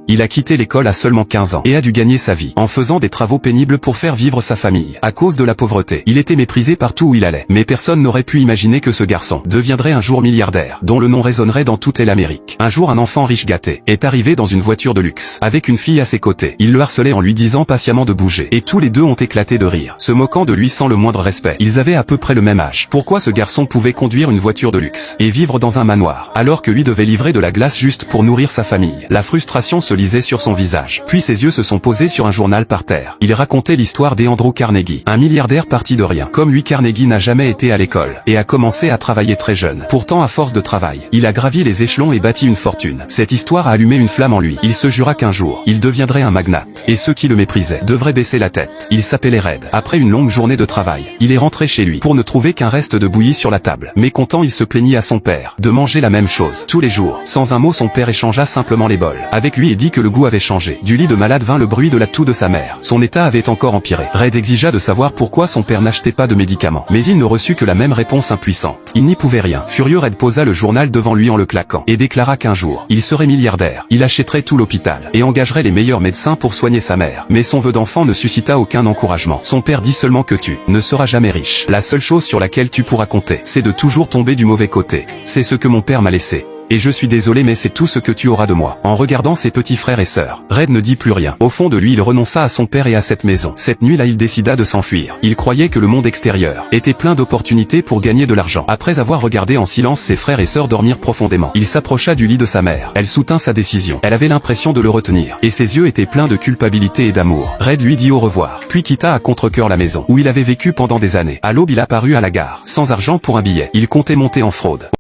Il a quitté l'école à seulement 15 ans et a dû gagner sa vie en faisant des travaux pénibles pour faire vivre sa famille. À cause de la pauvreté, il était méprisé partout où il allait. Mais personne n'aurait pu imaginer que ce garçon deviendrait un jour milliardaire, dont le nom résonnerait dans toute l'Amérique. Un jour, un enfant riche gâté est arrivé dans une voiture de luxe, avec une fille à ses côtés. Il le harcelait en lui disant patiemment de bouger, et tous les deux ont éclaté de rire, se moquant de lui sans le moindre respect. Ils avaient à peu près le même âge. Pourquoi ce garçon pouvait conduire une voiture de luxe et vivre dans un manoir, alors que lui devait livrer de la glace juste pour nourrir sa famille? La frustration se lisait sur son visage. Puis ses yeux se sont posés sur un journal par terre. Il racontait l'histoire d'Andrew Carnegie, un milliardaire parti de rien. Comme lui, Carnegie n'a jamais été à l'école, et a commencé à travailler très jeune. Pourtant, à force de travail, il a gravi les échelons et bâti une fortune. Cette histoire a allumé une flamme en lui. Il se jura qu'un jour, il deviendrait un magnate, et ceux qui le méprisaient devraient baisser la tête. Il s'appelait Red. Après une longue journée de travail, il est rentré chez lui pour ne trouver qu'un reste de bouillie sur la table. Mécontent, il se plaignit à son père de manger la même chose tous les jours. Sans un mot, son père échangea simplement les bols avec lui et dit que le goût avait changé. Du lit de malade vint le bruit de la toux de sa mère. Son état avait encore empiré. Red exigea de savoir pourquoi son père n'achetait pas de médicaments. Mais il ne reçut que la même réponse impuissante. Il n'y pouvait rien. Furieux, Red posa le journal devant lui en le claquant et déclara qu'un jour, il serait milliardaire. Il achèterait tout l'hôpital et engagerait les meilleurs médecins pour soigner sa mère. Mais son vœu d'enfant ne suscita aucun encouragement. Son père dit seulement que tu ne seras jamais riche. La seule chose sur laquelle tu pourras compter, c'est de toujours tomber du mauvais côté. C'est ce que mon père m'a laissé. Et je suis désolé, mais c'est tout ce que tu auras de moi. En regardant ses petits frères et sœurs, Red ne dit plus rien. Au fond de lui, il renonça à son père et à cette maison. Cette nuit-là, il décida de s'enfuir. Il croyait que le monde extérieur était plein d'opportunités pour gagner de l'argent. Après avoir regardé en silence ses frères et sœurs dormir profondément, il s'approcha du lit de sa mère. Elle soutint sa décision. Elle avait l'impression de le retenir, et ses yeux étaient pleins de culpabilité et d'amour. Red lui dit au revoir, puis quitta à contre-cœur la maison où il avait vécu pendant des années. À l'aube, il apparut à la gare, sans argent pour un billet. Il comptait monter en fraude.